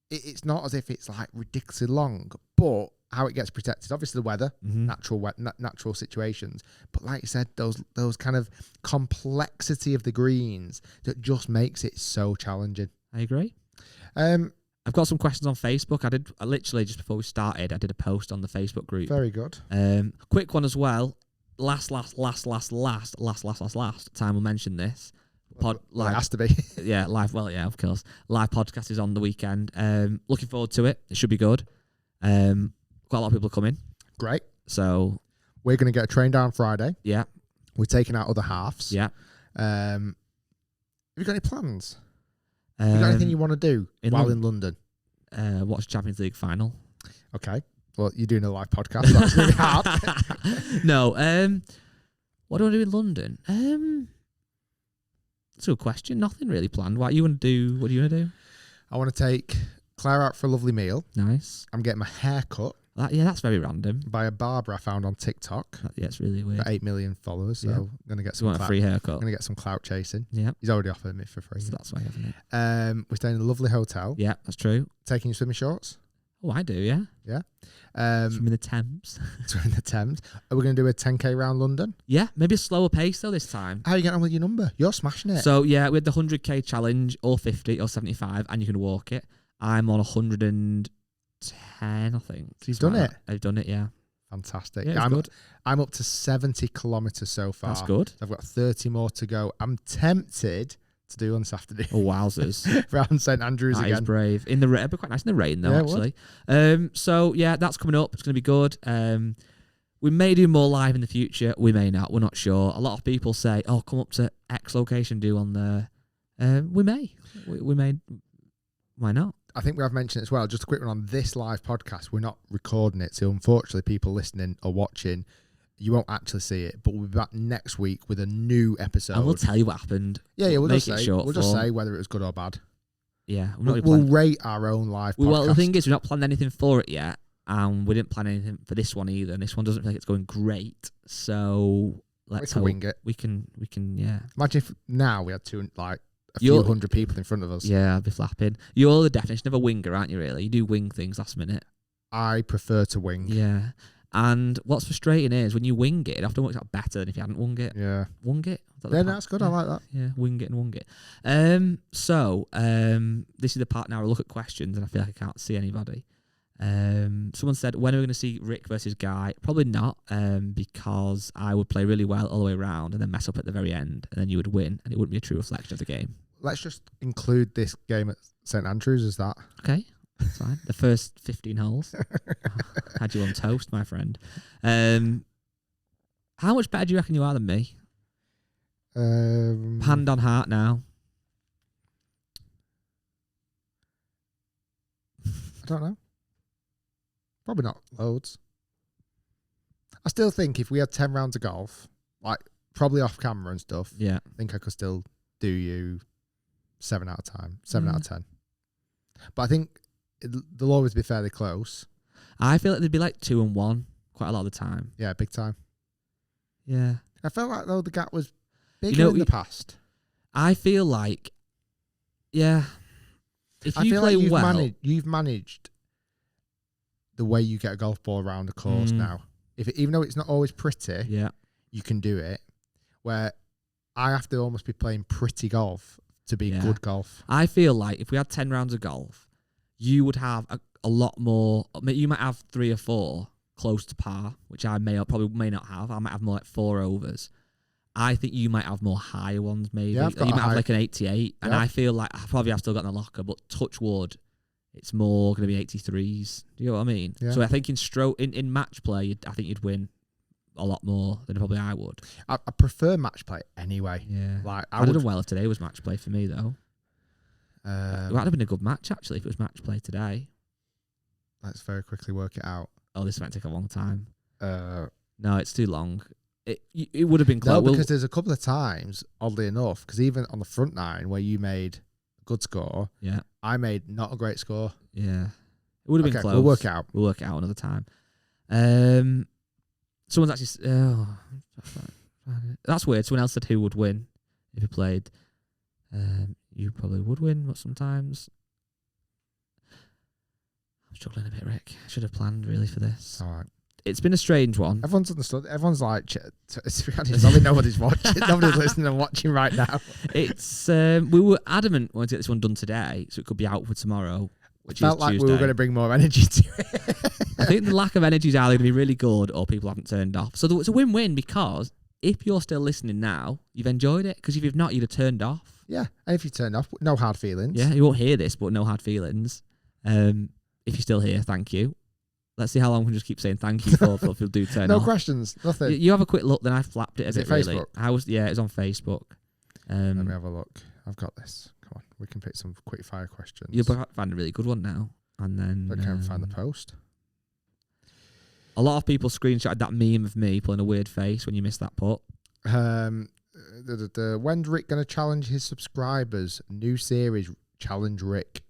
it's not as if it's like ridiculously long, but how it gets protected, obviously the weather, natural situations, but like you said, those kind of complexity of the greens that just makes it so challenging. I agree. I've got some questions on Facebook. I literally just before we started, I did a post on the Facebook group. Very good. Quick one as well. Last time we'll mention this. It has to be. Yeah, live. Well, yeah, of course. Live podcast is on the weekend. Looking forward to it. It should be good. Quite a lot of people coming. Great. So we're going to get a train down Friday. Yeah. We're taking out other halves. Yeah. Have you got any plans? Have you got anything you want to do while in London? Watch Champions League final. Okay. Well, you're doing a live podcast. So that's really hard. No. What do I do in London? That's a good question. Nothing really planned. What do you want to do? I want to take Claire out for a lovely meal. Nice. I'm getting my hair cut. That's very random. By a barber I found on TikTok. Yeah, it's really weird. Got 8 million followers, so I'm going to get some a free haircut. I'm going to get some clout chasing. Yeah. He's already offered me for free. So that's why, isn't it? We're staying in a lovely hotel. Yeah, that's true. Taking your swimming shorts. Oh, I do, yeah. Yeah. Swimming the Thames. Swimming the Thames. Are we going to do a 10k round London? Yeah, maybe a slower pace though this time. How are you getting on with your number? You're smashing it. So yeah, we had the 100k challenge, or 50 or 75, and you can walk it. I'm on 110, I think. So you've done it? I've done it, yeah. Fantastic. Yeah, it's good. I'm up to 70 kilometres so far. That's good. I've got 30 more to go. I'm tempted to do on Saturday. Oh, wowzers. Round St Andrews again. That is brave. In the rain, it'd be quite nice in the rain though, Yeah, actually. So yeah, that's coming up. It's going to be good. We may do more live in the future. We may not. We're not sure. A lot of people say, "Oh, come up to X location, do on there." We may. We may. Why not? I think we have mentioned as well, just a quick one on this live podcast. We're not recording it, so unfortunately, people listening or watching, you won't actually see it. But we'll be back next week with a new episode. And we'll tell you what happened. Yeah, we'll make just say whether it was good or bad. Yeah, we'll rate our own live podcast. Well, the thing is, we've not planned anything for it yet, and we didn't plan anything for this one either. And this one doesn't feel like it's going great, so let's wing it. We can, yeah. Imagine if now we had a few hundred people in front of us. Yeah, I'd be flapping. You're the definition of a winger, aren't you, really? You do wing things last minute. I prefer to wing. Yeah. And what's frustrating is when you wing it often works out better than if you hadn't wung it. Yeah. Wung it? Yeah, that's good. Yeah. I like that. Yeah, wing it and wung it. This is the part now I look at questions and I feel like I can't see anybody. Someone said, when are we going to see Rick versus Guy? Probably not, because I would play really well all the way around and then mess up at the very end, and then you would win, and it wouldn't be a true reflection of the game. Let's just include this game at St Andrews as that. Okay, that's fine. The first 15 holes. Had you on toast, my friend. How much better do you reckon you are than me? Hand on heart now. I don't know. Probably not loads. I still think if we had 10 rounds of golf, like probably off camera and stuff, yeah, I think I could still do you 7 out of 10. But I think they'll always be fairly close. I feel like they'd be like 2 and 1 quite a lot of the time. Yeah, big time. Yeah. I felt like though the gap was bigger in the past. I feel like, yeah. If you play well, you've managed the way you get a golf ball around a course now. Even though it's not always pretty, yeah, you can do it. Where I have to almost be playing pretty golf to be good golf. I feel like if we had 10 rounds of golf, you would have a lot more. You might have 3 or 4 close to par, which I probably may not have. I might have more like 4 overs. I think you might have more higher ones, maybe. Yeah, you might have like an 88, and I feel like I probably have still got in the locker, but touch wood, it's more going to be 83s. Do you know what I mean? Yeah. So I think in match play, I think you'd win a lot more than probably I would. I prefer match play anyway. Yeah. Like I would have done well if today was match play for me, though. It might have been a good match, actually, if it was match play today. Let's very quickly work it out. Oh, this might take a long time. No, it's too long. It would have been close. No, because there's a couple of times, oddly enough, because even on the front 9 where you made a good score, yeah, I made not a great score. Yeah. It would have been close. We'll work it out. We'll work it out another time. Someone's actually... that's weird. Someone else said who would win if he played. You probably would win, but sometimes... struggling a bit, Rick. I should have planned really for this. All right. It's been a strange one. Everyone's understood. Everyone's like, to be honest, probably nobody's watching. Nobody's listening and watching right now. It's we were adamant we wanted to get this one done today, so it could be out for tomorrow. Which felt is like Tuesday. we were going to bring more energy to it. I think the lack of energy is either going to be really good or people haven't turned off. So it's a win-win because if you're still listening now, you've enjoyed it. Because if you've not, you'd have turned off. Yeah, and if you turned off, no hard feelings. Yeah, you won't hear this, but no hard feelings. If you're still here, thank you. Let's see how long we can just keep saying thank you for if people do turn off. No questions, nothing. You have a quick look, then I flapped it a Is bit. it Facebook? Really. It's on Facebook. Let me have a look. I've got this. Come on, we can pick some quick fire questions. You'll find a really good one now. And then I can't find the post. A lot of people screenshotted that meme of me pulling a weird face when you missed that putt. When's Rick going to challenge his subscribers? New series, Challenge Rick.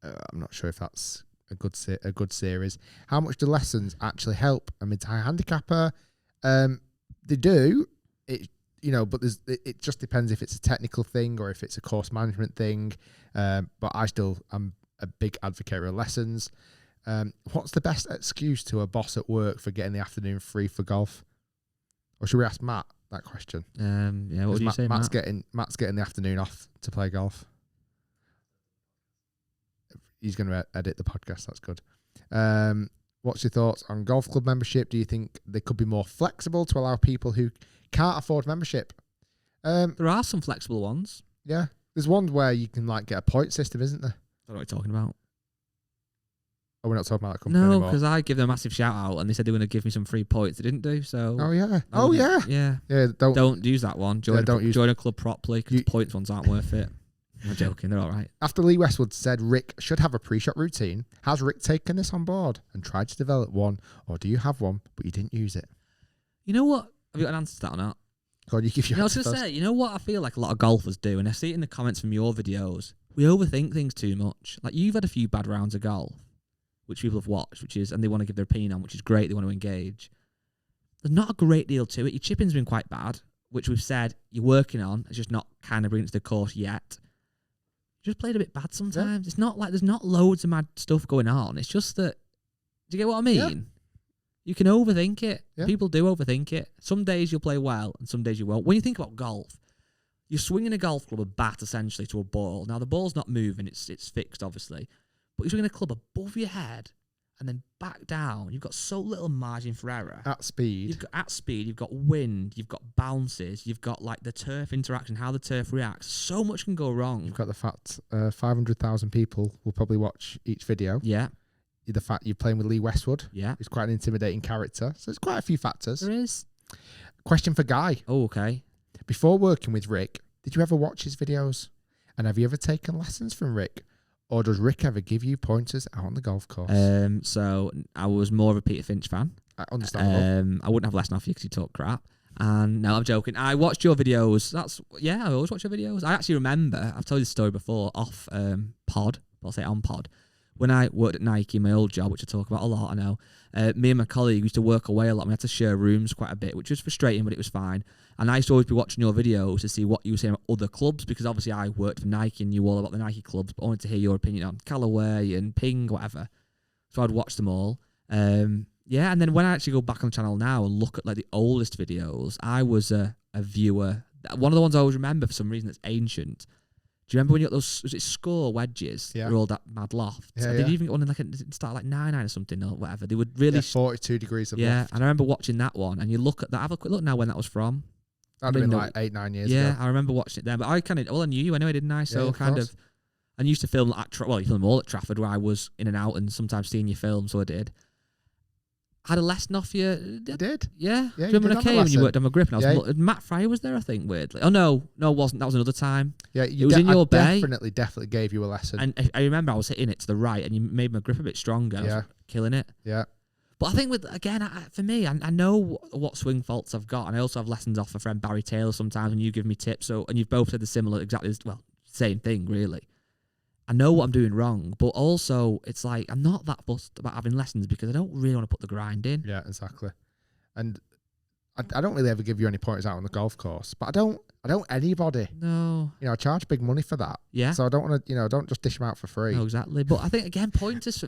I'm not sure if that's a good series. How much do lessons actually help a mid-high handicapper? They do. But it just depends if it's a technical thing or if it's a course management thing. But I'm a big advocate of lessons. What's the best excuse to a boss at work for getting the afternoon free for golf? Or should we ask Matt that question? What would you say, Matt's Matt? getting the afternoon off to play golf. He's going to edit the podcast. That's good. What's your thoughts on golf club membership? Do you think they could be more flexible to allow people who can't afford membership? There are some flexible ones. Yeah. There's one where you can get a point system, isn't there? I don't know what you're talking about. Oh, we're not talking about that company No, anymore. because I give them a massive shout out and they said they were going to give me some free points. They didn't do so. Oh yeah. Yeah. Yeah. Don't use that one. Join a club properly because points ones aren't worth it. I'm joking. They're all right. After Lee Westwood said Rick should have a pre-shot routine, has Rick taken this on board and tried to develop one, or do you have one but you didn't use it? You know what? Have you got an answer to that or not? God, you give your I was going to say, you know what I feel like a lot of golfers do, and I see it in the comments from your videos. We overthink things too much. Like, you've had a few bad rounds of golf, which people have watched, and they want to give their opinion on, which is great. They want to engage. There's not a great deal to it. Your chipping's been quite bad, which we've said you're working on. It's just not kind of bringing it to the course yet. Just played a bit bad sometimes. Yeah. It's not like there's not loads of mad stuff going on. It's just that, do you get what I mean? Yeah. You can overthink it. Yeah. People do overthink it. Some days you'll play well and some days you won't. When you think about golf, you're swinging a golf club, a bat essentially, to a ball. Now the ball's not moving, it's fixed obviously. But you're swinging a club above your head and then back down. You've got so little margin for error. At speed, you've got wind, you've got bounces, you've got the turf interaction, how the turf reacts. So much can go wrong. You've got the fact 500,000 people will probably watch each video. Yeah. The fact you're playing with Lee Westwood. Yeah. He's quite an intimidating character. So there's quite a few factors. There is. Question for Guy. Oh, okay. Before working with Rick, did you ever watch his videos? And have you ever taken lessons from Rick? Or does Rick ever give you pointers out on the golf course? So I was more of a Peter Finch fan. Understandable. I wouldn't have a lesson off you because you talk crap. And no, I'm joking. I watched your videos. I always watch your videos. I actually remember, I've told you the story before, off pod. I'll say on pod. When I worked at Nike, my old job, which I talk about a lot, I know, me and my colleague used to work away a lot. We had to share rooms quite a bit, which was frustrating, but it was fine. And I used to always be watching your videos to see what you were saying about other clubs, because obviously I worked for Nike and knew all about the Nike clubs, but I wanted to hear your opinion on Callaway and Ping, whatever. So I'd watch them all. And then when I actually go back on the channel now and look at the oldest videos, I was a viewer. One of the ones I always remember for some reason that's ancient. Do you remember when you got those, was it score wedges? Yeah. They're all that mad loft. Yeah, Did you even get one in start 9 or something or whatever? They would really... 42 degrees of loft. Yeah, and I remember watching that one, and you look at that, have a quick look now when that was from. That'd have been 8-9 years ago. Yeah, I remember watching it then, but I knew you anyway, didn't I? So I used to film you film all at Trafford where I was in and out and sometimes seeing your film, so I did. Had a lesson off you. I did. Yeah. Do you remember when I came and you worked on my grip? And I was Matt Fryer was there, I think, weirdly. Oh, no, it wasn't. That was another time. Yeah, it was in your bay. Definitely gave you a lesson. And I remember I was hitting it to the right and you made my grip a bit stronger. Yeah. I was killing it. Yeah. But I think for me, I know what swing faults I've got. And I also have lessons off my friend Barry Taylor sometimes and you give me tips. And you've both said the same thing, really. I know what I'm doing wrong, but also it's like I'm not that fussed about having lessons because I don't really want to put the grind in. Yeah, exactly. And I don't really ever give you any pointers out on the golf course, but I don't anybody. No. You know, I charge big money for that. Yeah. So I don't want to, you know, don't just dish them out for free. No, exactly. But I think again, pointers.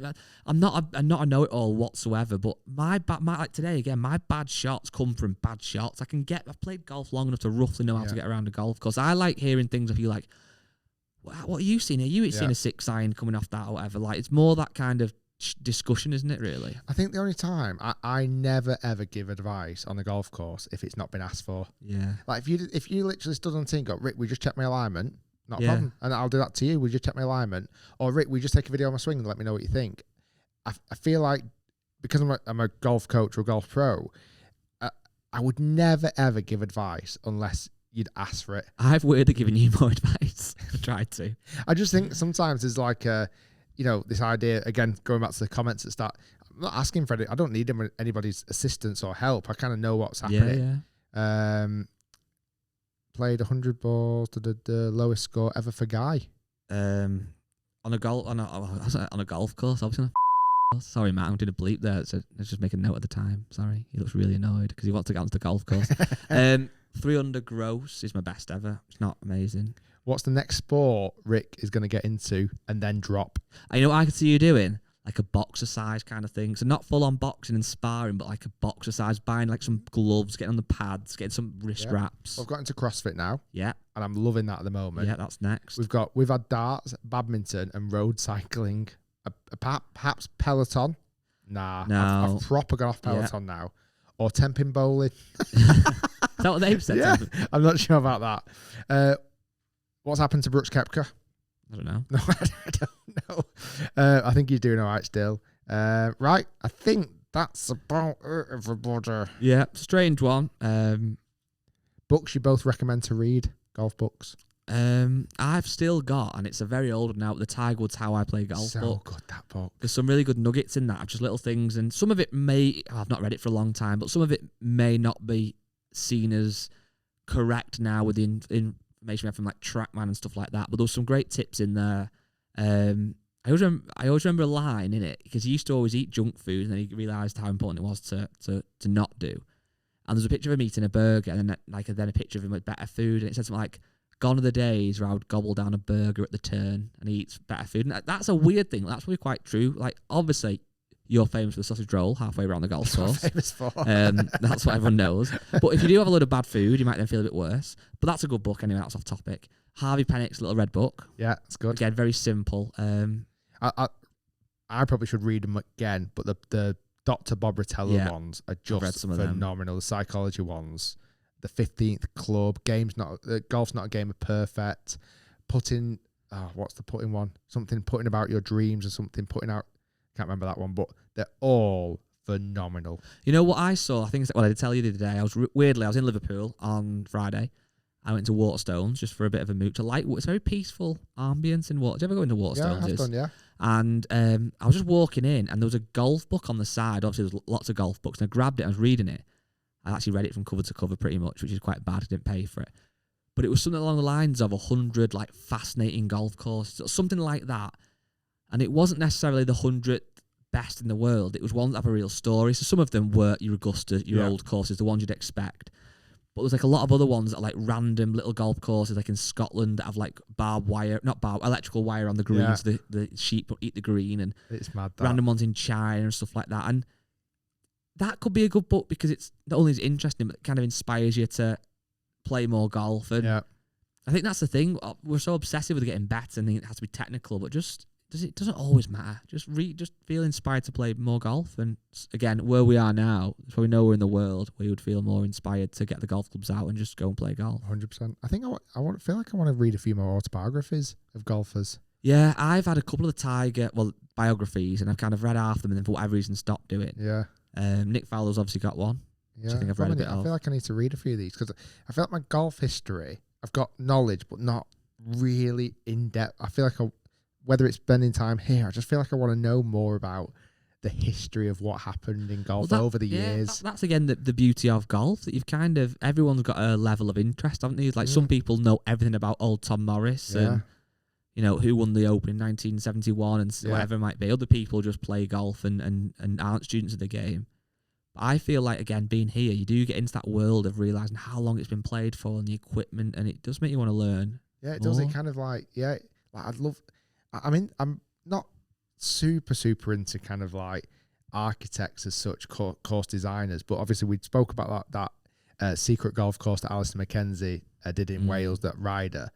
I'm not a know-it-all whatsoever. But my like today again, my bad shots come from bad shots. I've played golf long enough to roughly know how to get around a golf course. I like hearing things of you like, what are you seeing? Are you seeing a 6 iron coming off that or whatever? Like it's more that kind of discussion, isn't it? Really. I think the only time I never ever give advice on a golf course if it's not been asked for. Yeah. Like if you literally stood on the tee and go, Rick, we just check my alignment. Not a problem. And I'll do that to you. We just check my alignment. Or Rick, we just take a video of my swing and let me know what you think. I feel like because I'm a golf coach or a golf pro, I would never ever give advice unless you'd ask for it. I've weirdly given you more advice. I tried to. I just think sometimes there's like you know, this idea, again, going back to the comments at the start, I'm not asking for it. I don't need anybody's assistance or help. I kind of know what's happening. Yeah. Played 100 balls to the lowest score ever for Guy. On a golf course, I was gonna. Sorry, Matt, I'm doing a bleep there. So let's just make a note at the time. Sorry, he looks really annoyed because he wants to get onto the golf course. 300 gross is my best ever. It's not amazing. What's the next sport Rick is going to get into and then drop? You know what I could see you doing? Like a boxercise kind of thing. So not full on boxing and sparring, but like a boxercise, buying like some gloves, getting on the pads, getting some wrist wraps. I've got into CrossFit now. Yeah. And I'm loving that at the moment. Yeah, that's next. We've had darts, badminton and road cycling. Perhaps Peloton. Nah. No. I've proper got off Peloton now. Or temping bowling. Is that what they've said? Yeah. I'm not sure about that. What's happened to Brooks Koepka? I don't know. No, I don't know. I think he's doing all right still. Right. I think that's about it, everybody. Yeah. Strange one. Books you both recommend to read? Golf books? I've still got, and it's a very old one now, the Tiger Woods How I Play Golf book. So good, that book. There's some really good nuggets in that, just little things, and some of it I've not read it for a long time, but some of it may not be seen as correct now with the information we have from like TrackMan and stuff like that, but there's some great tips in there. I always remember a line in it, because he used to always eat junk food, and then he realised how important it was to not do. And there's a picture of him eating a burger, and then a picture of him with better food, and it said something like, "Gone are the days where I would gobble down a burger at the turn," and he eats better food. And that's a weird thing. That's probably quite true. Like, obviously, you're famous for the sausage roll halfway around the golf course. Famous for. That's what everyone knows. But if you do have a load of bad food, you might then feel a bit worse. But that's a good book anyway. That's off topic. Harvey Pennick's Little Red Book. Yeah, it's good. Again, very simple. I probably should read them again, but the Dr. Bob Rotella ones are just phenomenal. The psychology ones, the 15th Club, golf's not a game of perfect. Putting, what's the putting one? Something putting about your dreams or something putting out. Can't remember that one, but they're all phenomenal. You know what I saw? I think I did tell you the other day. I was in Liverpool on Friday. I went to Waterstones just for a bit of a mooch. It's very peaceful ambience in Water. Do you ever go into Waterstones? Yeah, I've done, yeah. And I was just walking in, and there was a golf book on the side. Obviously, there's lots of golf books. And I grabbed it. I was reading it. I actually read it from cover to cover pretty much, which is quite bad. I didn't pay for it. But it was something along the lines of 100 like fascinating golf courses, something like that. And it wasn't necessarily the 100th best in the world. It was ones that have a real story. So some of them were your Augusta, your old courses, the ones you'd expect. But there's like a lot of other ones that are like random little golf courses, like in Scotland, that have like electrical wire on the greens. So the sheep eat the green, and it's mad. Random ones in China and stuff like that. And that could be a good book, because it's not only is it interesting, but it kind of inspires you to play more golf. And I think that's the thing. We're so obsessive with getting better and think it has to be technical, but it doesn't always matter. Just feel inspired to play more golf. And again, where we are now, it's probably nowhere in the world where you would feel more inspired to get the golf clubs out and just go and play golf. 100%. I think I feel like I want to read a few more autobiographies of golfers. Yeah, I've had a couple of the Tiger biographies, and I've kind of read half of them, and then for whatever reason stopped doing. Yeah. Nick Fowler's obviously got one. Yeah, which I think I've read a bit of. I feel like I need to read a few of these, because I feel like my golf history, I've got knowledge, but not really in depth. I feel like whether it's spending time here, I just feel like I want to know more about the history of what happened in golf over the years. That's again the beauty of golf, that you've kind of, everyone's got a level of interest, haven't they? Like some people know everything about old Tom Morris and, you know, who won the Open in 1971 and whatever it might be. Other people just play golf and aren't students of the game. I feel like, again, being here, you do get into that world of realising how long it's been played for and the equipment, and it does make you want to learn. Yeah, it does. It kind of like, I'd love, I mean, I'm not super into kind of like architects as such, course designers, but obviously we spoke about that secret golf course that Alison Mackenzie did in Wales, that Ryder.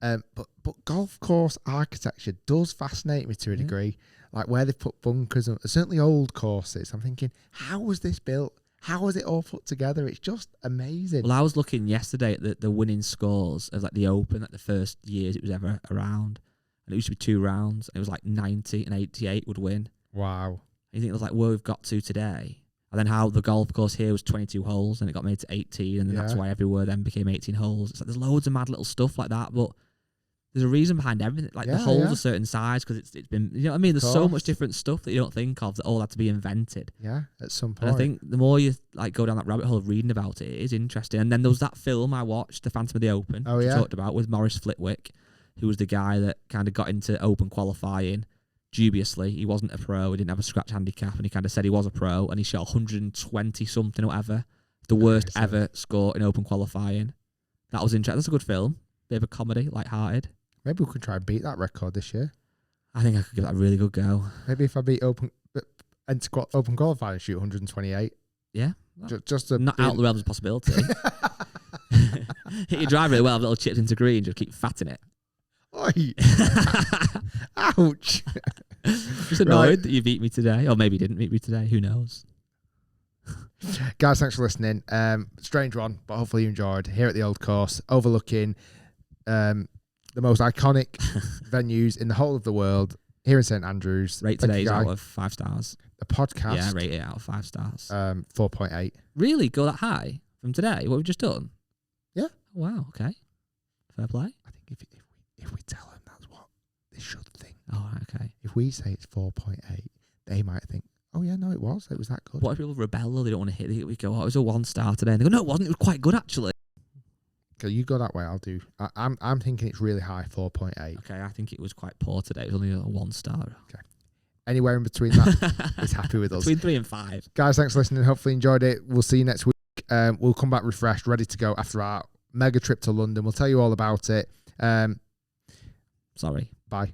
But golf course architecture does fascinate me to a degree, like where they've put bunkers and certainly old courses. I'm thinking, how was this built? How was it all put together? It's just amazing. Well, I was looking yesterday at the winning scores of like the Open, like the first years it was ever around, and it used to be 2 rounds. And it was like 90 and 88 would win. Wow. And you think it was like where we've got to today, and then how the golf course here was 22 holes and it got made to 18, and then that's why everywhere then became 18 holes. It's like there's loads of mad little stuff like that, but there's a reason behind everything. Like the holes are certain size because it's been, you know what I mean? There's so much different stuff that you don't think of that all had to be invented. Yeah, at some point. And I think the more you like go down that rabbit hole of reading about it, it is interesting. And then there was that film I watched, The Phantom of the Open, which I talked about with Maurice Flitwick, who was the guy that kind of got into Open qualifying dubiously. He wasn't a pro, he didn't have a scratch handicap, and he kind of said he was a pro, and he shot 120 something or whatever, the worst ever score in Open qualifying. That was interesting. That's a good film. Bit of a comedy, light-hearted. Maybe we could try and beat that record this year. I think I could give that a really good go. Maybe if I beat Open qualifying and shoot 128. Yeah. Just to not out of the realms of possibility. Hit your drive really well, have little chips into green, just keep fatting it. Oi. Ouch. Just annoyed that you beat me today. Or maybe you didn't beat me today. Who knows? Guys, thanks for listening. Strange one, but hopefully you enjoyed. Here at the Old Course, overlooking the most iconic venues in the whole of the world, here in St Andrews. Rate today's out of 5 stars. The podcast. Yeah, rate it out of 5 stars. 4.8. Really? Go that high from today? What we've just done? Yeah. Oh, wow. Okay. Fair play. I think if we tell them that's what they should think. Oh, okay. If we say it's 4.8, they might think, oh yeah, no, it was that good. What if people rebel though? They don't want to hit it. We go, oh, it was a 1 star today. And they go, no, it wasn't. It was quite good actually. Okay, you go that way. I'll do. I'm thinking it's really high, 4.8. Okay, I think it was quite poor today. It was only a 1 star. Okay. Anywhere in between that is happy with us. Between 3 and 5. Guys, thanks for listening. Hopefully you enjoyed it. We'll see you next week. We'll come back refreshed, ready to go after our mega trip to London. We'll tell you all about it. Sorry. Bye.